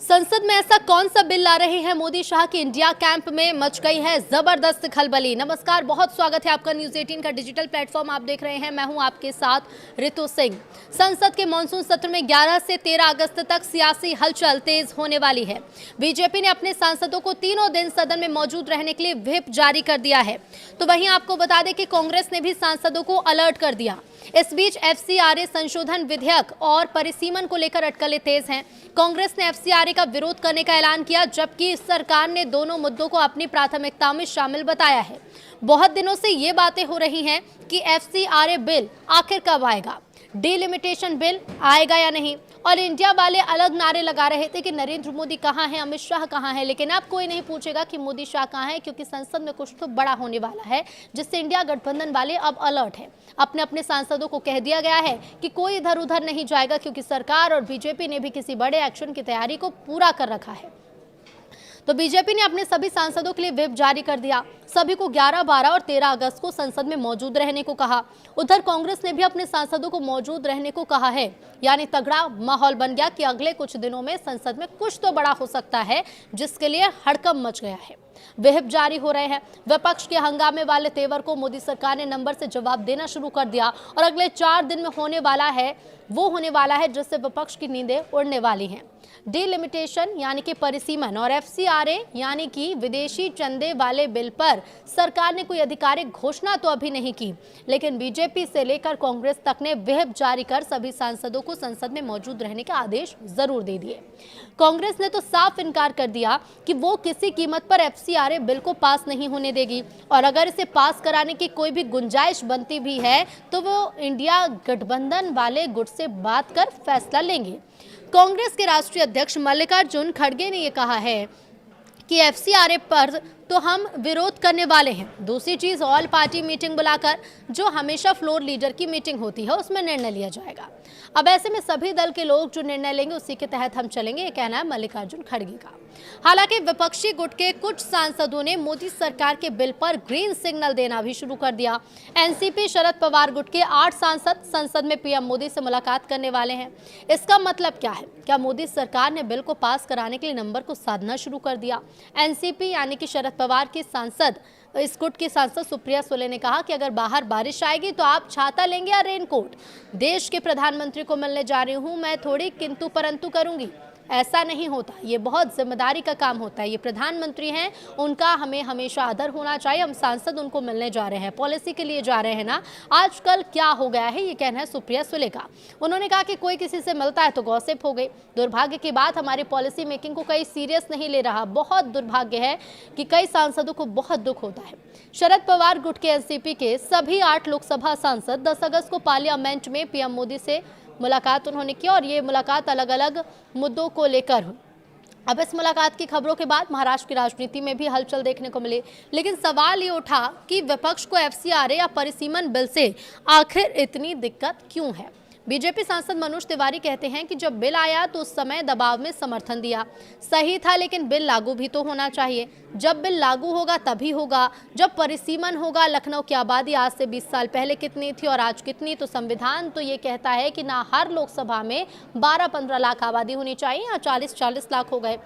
संसद में ऐसा कौन सा बिल ला रहे हैं मोदी शाह की इंडिया कैंप में मच गई है जबरदस्त खलबली। नमस्कार, बहुत स्वागत है आपका न्यूज 18 का डिजिटल प्लेटफॉर्म आप देख रहे हैं। मैं हूं आपके साथ रितु सिंह। संसद के मानसून सत्र में 11 से 13 अगस्त तक सियासी हलचल तेज होने वाली है। बीजेपी ने अपने सांसदों को तीनों दिन सदन में मौजूद रहने के लिए व्हिप जारी कर दिया है। तो वहीं आपको बता दें कि कांग्रेस ने भी सांसदों को अलर्ट कर दिया। इस बीच एफसीआरए संशोधन विधेयक और परिसीमन को लेकर अटकलें तेज हैं। कांग्रेस ने एफसीआरए का विरोध करने का ऐलान किया, जबकि सरकार ने दोनों मुद्दों को अपनी प्राथमिकता में शामिल बताया है। बहुत दिनों से ये बातें हो रही हैं कि एफसीआरए बिल आखिर कब आएगा, डिलिमिटेशन बिल आएगा या नहीं। और इंडिया वाले अलग नारे लगा रहे थे कि नरेंद्र मोदी कहाँ हैं, अमित शाह कहाँ हैं, लेकिन अब कोई नहीं पूछेगा कि मोदी शाह कहाँ हैं, क्योंकि संसद में कुछ तो बड़ा होने वाला है, जिससे इंडिया गठबंधन वाले अब अलर्ट है। अपने अपने सांसदों को कह दिया गया है कि कोई इधर उधर नहीं जाएगा, क्योंकि सरकार और बीजेपी ने भी किसी बड़े एक्शन की तैयारी को पूरा कर रखा है। तो बीजेपी ने अपने सभी सांसदों के लिए व्हिप जारी कर दिया। सभी को 11, 12 और 13 अगस्त को संसद में मौजूद रहने को कहा। उधर कांग्रेस ने भी अपने सांसदों को मौजूद रहने को कहा है। यानी तगड़ा माहौल बन गया कि अगले कुछ दिनों में संसद में कुछ तो बड़ा हो सकता है, जिसके लिए हड़कंप मच गया है। व्हिप जारी हो रहे हैं। विपक्ष के हंगामे वाले तेवर को मोदी सरकार ने नंबर से जवाब देना शुरू कर दिया और अगले 4 दिन में होने वाला है जिससे विपक्ष की नींदें उड़ने वाली हैं। डिलिमिटेशन यानी कि परिसीमन और एफसीआरए यानी कि विदेशी चंदे वाले बिल पर सरकार ने कोई आधिकारिक घोषणा तो अभी नहीं की, लेकिन बीजेपी से लेकर कांग्रेस तक ने व्हिप जारी कर सभी सांसदों को संसद में मौजूद रहने के आदेश जरूर दे दिए। कांग्रेस ने तो साफ इनकार कर दिया कि वो किसी कीमत पर एफसीआरए बिल को पास नहीं होने देगी, और अगर इसे पास कराने की कोई भी गुंजाइश बनती भी है तो वो इंडिया गठबंधन वाले गुट से बात कर फैसला लेंगे। कांग्रेस के राष्ट्रीय अध्यक्ष मल्लिकार्जुन खड़गे ने यह कहा है कि एफसीआरए पर तो हम विरोध करने वाले हैं। दूसरी चीज, ऑल पार्टी मीटिंग बुलाकर, जो हमेशा फ्लोर लीडर की मीटिंग होती है, उसमें निर्णय लिया जाएगा। अब ऐसे में सभी दल के लोग जो निर्णय लेंगे उसी के तहत हम चलेंगे, ये कहना है मल्लिकार्जुन खड़गे का। हालांकि विपक्षी गुट के कुछ सांसदों ने मोदी सरकार के बिल पर ग्रीन सिग्नल देना भी शुरू कर दिया। एनसीपी शरद पवार गुट के 8 सांसद संसद में पीएम मोदी से मुलाकात करने वाले हैं। इसका मतलब क्या है? क्या मोदी सरकार ने बिल को पास कराने के लिए नंबर को साधना शुरू कर दिया? एनसीपी यानी कि शरद पवार की सांसद, इस गुट की सांसद सुप्रिया सुले ने कहा कि अगर बाहर बारिश आएगी तो आप छाता लेंगे या रेनकोट? देश के प्रधानमंत्री को मिलने जा रही हूं, मैं थोड़ी किंतु परंतु करूंगी। ऐसा नहीं होता, ये बहुत जिम्मेदारी का काम होता है। ये प्रधानमंत्री हैं, उनका हमें हमेशा आदर होना चाहिए। हम सांसद उनको मिलने जा रहे हैं, पॉलिसी के लिए जा रहे हैं ना। आजकल क्या हो गया है, ये कहना है सुप्रिया सुले का। उन्होंने कहा कि कोई किसी से मिलता है तो गॉसिप हो गई। दुर्भाग्य की बात, हमारी पॉलिसी मेकिंग को कई सीरियस नहीं ले रहा। बहुत दुर्भाग्य है कि कई सांसदों को बहुत दुख होता है। शरद पवार गुट के एनसीपी के सभी 8 लोकसभा सांसद 10 अगस्त को पार्लियामेंट में पीएम मोदी से मुलाकात उन्होंने की, और ये मुलाकात अलग अलग मुद्दों को लेकर हुई। अब इस मुलाकात की खबरों के बाद महाराष्ट्र की राजनीति में भी हलचल देखने को मिली, लेकिन सवाल ये उठा कि विपक्ष को एफसीआरए या परिसीमन बिल से आखिर इतनी दिक्कत क्यों है। बीजेपी सांसद मनोज तिवारी कहते हैं कि जब बिल आया तो उस समय दबाव में समर्थन दिया, सही था, लेकिन बिल लागू भी तो होना चाहिए। जब बिल लागू होगा तभी होगा जब परिसीमन होगा। लखनऊ की आबादी आज से 20 साल पहले कितनी थी और आज कितनी? तो संविधान तो ये कहता है कि ना हर लोकसभा में 12-15 लाख आबादी होनी चाहिए, या 40-40 लाख हो गए।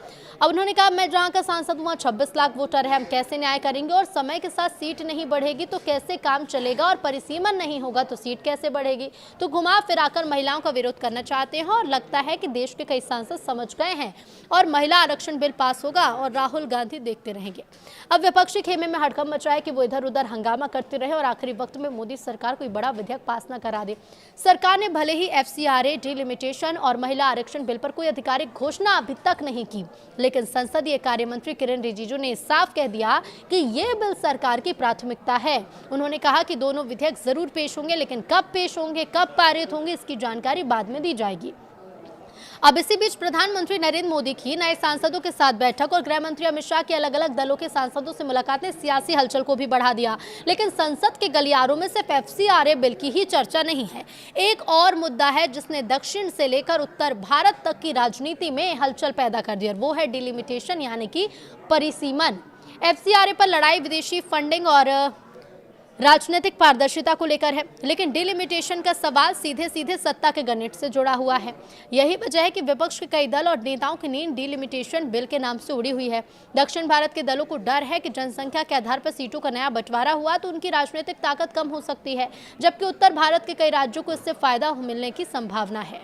अब उन्होंने कहा, मैं जहाँ का सांसद हुआ 26 लाख वोटर है, हम कैसे न्याय करेंगे? और समय के साथ सीट नहीं बढ़ेगी तो कैसे काम चलेगा, और परिसीमन नहीं होगा तो सीट कैसे बढ़ेगी? तो घुमा फिराकर महिलाओं का विरोध करना चाहते हैं, और लगता है कि देश के कई सांसद समझ गए हैं और महिला आरक्षण बिल पास होगा और राहुल गांधी देखते रहेंगे। अब विपक्षी खेमे में हड़कंप मचा है कि वो इधर उधर हंगामा करते रहे और आखिरी वक्त में मोदी सरकार कोई बड़ा विधेयक पास न करा दे। सरकार ने भले ही एफसीआरए, डिलिमिटेशन और महिला आरक्षण बिल पर कोई आधिकारिक घोषणा अभी तक नहीं की, लेकिन संसदीय कार्य मंत्री किरेन रिजिजू ने साफ कह दिया कि ये बिल सरकार की प्राथमिकता है। उन्होंने कहा कि दोनों विधेयक जरूर पेश होंगे, लेकिन कब पेश होंगे, कब पारित होंगे, इसकी जानकारी बाद में दी जाएगी। अब इसी बीच प्रधानमंत्री नरेंद्र मोदी की नए सांसदों के साथ बैठक और गृह मंत्री अमित शाह की अलग अलग दलों के सांसदों से मुलाकात ने सियासी हलचल को भी बढ़ा दिया, लेकिन संसद के गलियारों में सिर्फ एफसीआरए बिल की ही चर्चा नहीं है। एक और मुद्दा है जिसने दक्षिण से लेकर उत्तर भारत तक की राजनीति में हलचल पैदा कर दी, और वो है डिलिमिटेशन यानी कि परिसीमन। एफसीआरए पर लड़ाई विदेशी फंडिंग और राजनीतिक पारदर्शिता को लेकर है, लेकिन डिलिमिटेशन का सवाल सीधे सीधे सत्ता के गणित से जुड़ा हुआ है। यही वजह है कि विपक्ष के कई दल और नेताओं की नींद डिलिमिटेशन बिल के नाम से उड़ी हुई है। दक्षिण भारत के दलों को डर है कि जनसंख्या के आधार पर सीटों का नया बंटवारा हुआ तो उनकी राजनीतिक ताकत कम हो सकती है, जबकि उत्तर भारत के कई राज्यों को इससे फायदा मिलने की संभावना है।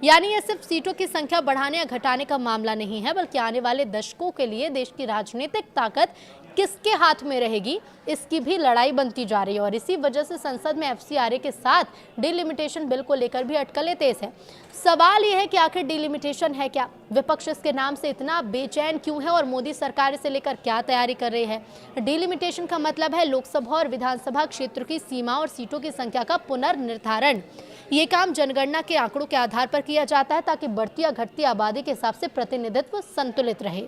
यानी यह सिर्फ सीटों की संख्या बढ़ाने या घटाने का मामला नहीं है, बल्कि आने वाले दशकों के लिए देश की राजनीतिक ताकत किसके हाथ में रहेगी, इसकी भी लड़ाई बनती जा रही है। और इसी वजह से संसद में एफसीआरए के साथ डिलिमिटेशन बिल को लेकर भी अटकलें तेज है। सवाल यह है कि आखिर डिलिमिटेशन है क्या, विपक्ष इसके नाम से इतना बेचैन क्यों है और मोदी सरकार इसे लेकर क्या तैयारी कर रही है। डिलिमिटेशन का मतलब है लोकसभा और विधानसभा क्षेत्र की सीमा और सीटों की संख्या का पुनर्निर्धारण। ये काम जनगणना के आंकड़ों के आधार पर किया जाता है ताकि बढ़ती या घटती आबादी के हिसाब से प्रतिनिधित्व संतुलित रहे।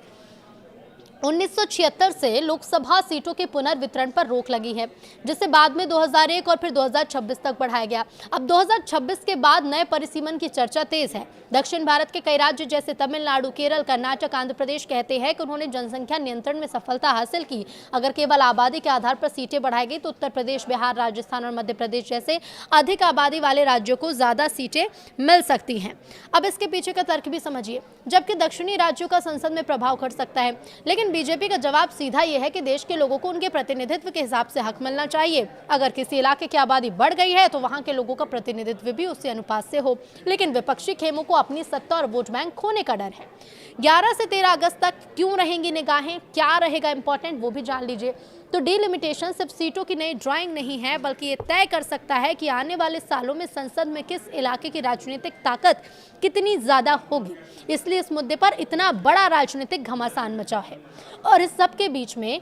1976 से लोकसभा सीटों के पुनर्वितरण पर रोक लगी है, जिसे बाद में 2001 और फिर 2026 तक बढ़ाया गया। अब 2026 के बाद नए परिसीमन की चर्चा तेज है। दक्षिण भारत के कई राज्य जैसे तमिलनाडु, केरल, कर्नाटक, आंध्र प्रदेश कहते हैं कि उन्होंने जनसंख्या नियंत्रण में सफलता हासिल की। अगर केवल आबादी के आधार पर सीटें बढ़ाई गई तो उत्तर प्रदेश, बिहार, राजस्थान और मध्य प्रदेश जैसे अधिक आबादी वाले राज्यों को ज्यादा सीटें मिल सकती हैं। अब इसके पीछे का तर्क भी समझिए। जबकि दक्षिणी राज्यों का संसद में प्रभाव घट सकता है, लेकिन बीजेपी का जवाब सीधा यह है कि देश के लोगों को उनके प्रतिनिधित्व के हिसाब से हक मिलना चाहिए। अगर किसी इलाके की आबादी बढ़ गई है तो वहां के लोगों का प्रतिनिधित्व भी उसी अनुपात से हो। लेकिन विपक्षी खेमों को अपनी सत्ता और वोट बैंक खोने का डर है। 11 से 13 अगस्त तक क्यों रहेंगी निगाहें, क्या रहेगा इंपॉर्टेंट, वो भी जान लीजिए। तो डिलिमिटेशन सिर्फ सीटों की नई ड्राइंग नहीं है, बल्कि ये तय कर सकता है कि आने वाले सालों में संसद में किस इलाके की राजनीतिक ताकत कितनी ज्यादा होगी। इसलिए इस मुद्दे पर इतना बड़ा राजनीतिक घमासान मचा है। और इस सब के बीच में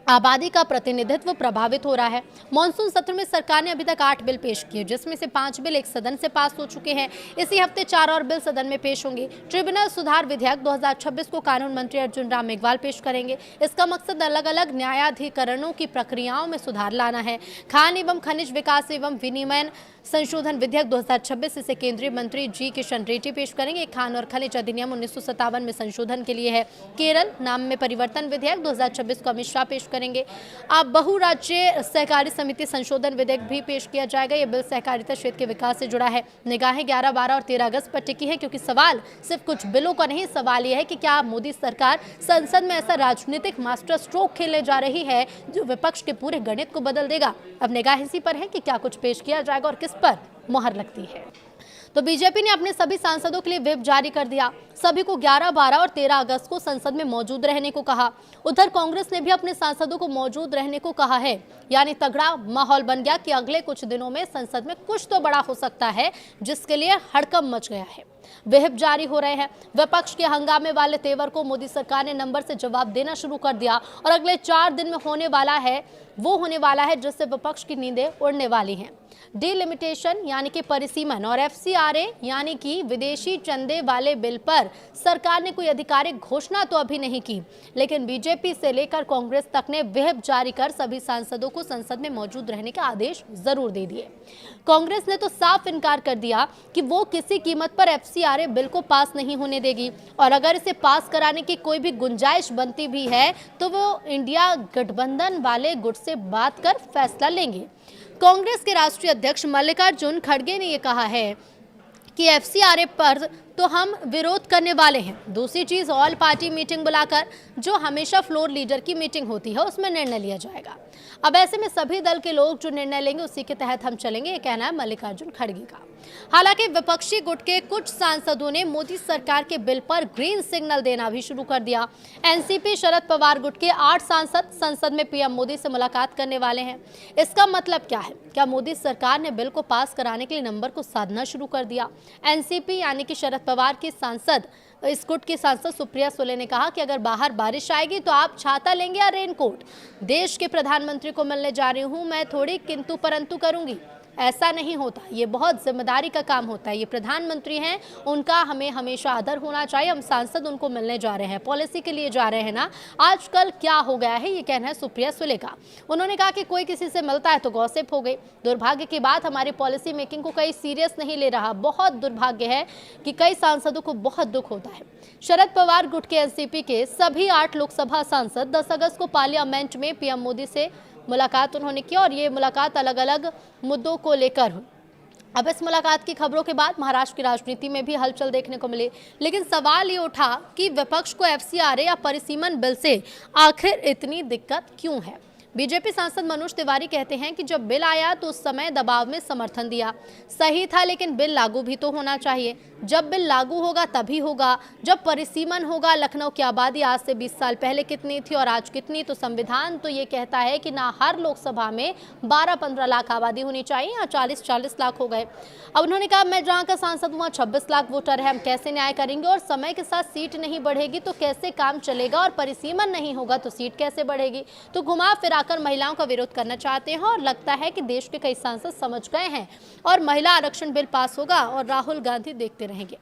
आबादी का प्रतिनिधित्व प्रभावित हो रहा है। मॉनसून सत्र में सरकार ने अभी तक 8 बिल पेश किए, जिसमें से 5 बिल एक सदन से पास हो चुके हैं। इसी हफ्ते 4 और बिल सदन में पेश होंगे। ट्रिब्यूनल सुधार विधेयक 2026 को कानून मंत्री अर्जुन राम मेघवाल पेश करेंगे। इसका मकसद अलग अलग न्यायाधिकरणों की प्रक्रियाओं में सुधार लाना है। खान एवं खनिज विकास एवं विनिमय संशोधन विधेयक 2026 इसे केंद्रीय मंत्री जी किशन रेड्डी पेश करेंगे। खान और खनिज अधिनियम 1957 में संशोधन के लिए है। केरल नाम में परिवर्तन विधेयक 2026 को अमित शाह पेश करेंगे। अब बहुराज्य सहकारी समिति संशोधन विधेयक भी पेश किया जाएगा। ये बिल सहकारिता क्षेत्र के विकास से जुड़ा है। निगाहें 11, 12 और 13 अगस्त पर टिकी है, क्योंकि सवाल सिर्फ कुछ बिलों का नहीं, सवाल यह है कि क्या मोदी सरकार संसद में ऐसा राजनीतिक मास्टर स्ट्रोक खेलने जा रही है जो विपक्ष के पूरे गणित को बदल देगा। अब निगाह इसी पर है कि क्या कुछ पेश किया जाएगा और किस पर मोहर लगती है। तो बीजेपी ने अपने सभी सांसदों के लिए व्हिप जारी कर दिया। सभी को 11, 12 और 13 अगस्त को संसद में मौजूद रहने को कहा। उधर कांग्रेस ने भी अपने सांसदों को मौजूद रहने को कहा है। यानी तगड़ा माहौल बन गया कि अगले कुछ दिनों में संसद में कुछ तो बड़ा हो सकता है, जिसके लिए हड़कंप मच गया है। व्हिप जारी हो रहे हैं। विपक्ष के हंगामे वाले तेवर को मोदी सरकार ने नंबर से जवाब देना शुरू कर दिया और अगले 4 दिन में होने वाला है जिससे विपक्ष की नींदें उड़ने वाली हैं। डिलिमिटेशन यानी कि परिसीमन और एफसीआरए यानी कि विदेशी चंदे वाले बिल पर सरकार ने कोई आधिकारिक घोषणा तो अभी नहीं की, लेकिन बीजेपी से लेकर कांग्रेस तक ने व्हिप जारी कर सभी सांसदों को संसद में मौजूद रहने के आदेश जरूर दे दिए। कांग्रेस ने तो साफ इनकार कर दिया कि वो किसी कीमत पर एफसीआरए बिल को पास नहीं होने देगी, और अगर इसे पास कराने की कोई भी गुंजाइश बनती भी है तो वो इंडिया गठबंधन वाले गुट से बात कर फैसला लेंगे। कांग्रेस के राष्ट्रीय अध्यक्ष मल्लिकार्जुन खड़गे ने यह कहा है कि एफसीआरए पर तो हम विरोध करने वाले हैं। दूसरी चीज, ऑल पार्टी मीटिंग बुलाकर, जो हमेशा फ्लोर लीडर की मीटिंग होती है, उसमें निर्णय लिया जाएगा। अब ऐसे में सभी दल के लोग जो निर्णय लेंगे उसी के तहत हम चलेंगे, ये कहना है मल्लिकार्जुन खड़गे का। हालांकि विपक्षी गुट के कुछ सांसदों ने मोदी सरकार के बिल पर ग्रीन सिग्नल देना भी शुरू कर दिया। एनसीपी शरद पवार गुट के 8 सांसद संसद में पीएम मोदी से मुलाकात करने वाले हैं। इसका मतलब क्या है? क्या मोदी सरकार ने बिल को पास कराने के लिए नंबर को साधना शुरू कर दिया? एनसीपी यानी कि शरद पवार की सांसद, इस गुट की सांसद सुप्रिया सुले ने कहा कि अगर बाहर बारिश आएगी तो आप छाता लेंगे या रेनकोट? देश के प्रधानमंत्री को मिलने जा रही हूं, मैं थोड़ी किंतु परंतु करूंगी। ऐसा नहीं होता, ये बहुत जिम्मेदारी का काम होता है। ये प्रधानमंत्री हैं, उनका हमें हमेशा आदर होना चाहिए। हम सांसद उनको मिलने जा रहे हैं, पॉलिसी के लिए जा रहे हैं ना। आजकल क्या हो गया है, ये कहना है सुप्रिया सुले का। उन्होंने कहा कि कोई किसी से मिलता है तो गॉसिप हो गई। दुर्भाग्य की बात, हमारी पॉलिसी मेकिंग को कई सीरियस नहीं ले रहा। बहुत दुर्भाग्य है कि कई सांसदों को बहुत दुख होता है। शरद पवार गुट के एनसीपी के सभी 8 लोकसभा सांसद 10 अगस्त को पार्लियामेंट में पीएम मोदी से मुलाकात उन्होंने की और ये मुलाकात अलग अलग मुद्दों को लेकर हुई। अब इस मुलाकात की खबरों के बाद महाराष्ट्र की राजनीति में भी हलचल देखने को मिली, लेकिन सवाल ये उठा कि विपक्ष को एफसीआरए या परिसीमन बिल से आखिर इतनी दिक्कत क्यों है। बीजेपी सांसद मनोज तिवारी कहते हैं कि जब बिल आया तो उस समय दबाव में समर्थन दिया, सही था, लेकिन बिल लागू भी तो होना चाहिए। जब बिल लागू होगा तभी होगा जब परिसीमन होगा। लखनऊ की आबादी आज से 20 साल पहले कितनी थी और आज कितनी, तो संविधान तो ये कहता है कि ना हर लोकसभा में 12-15 लाख आबादी होनी चाहिए, या 40-40 लाख हो गए। अब उन्होंने कहा, मैं जहाँ का सांसद हूँ वहाँ 26 लाख वोटर है, हम कैसे न्याय करेंगे, और समय के साथ सीट नहीं बढ़ेगी तो कैसे काम चलेगा, और परिसीमन नहीं होगा तो सीट कैसे बढ़ेगी। तो घुमा फिराकर महिलाओं का विरोध करना चाहते हैं और लगता है कि देश के कई सांसद समझ गए हैं और महिला आरक्षण बिल पास होगा और राहुल गांधी देखते रहेंगे।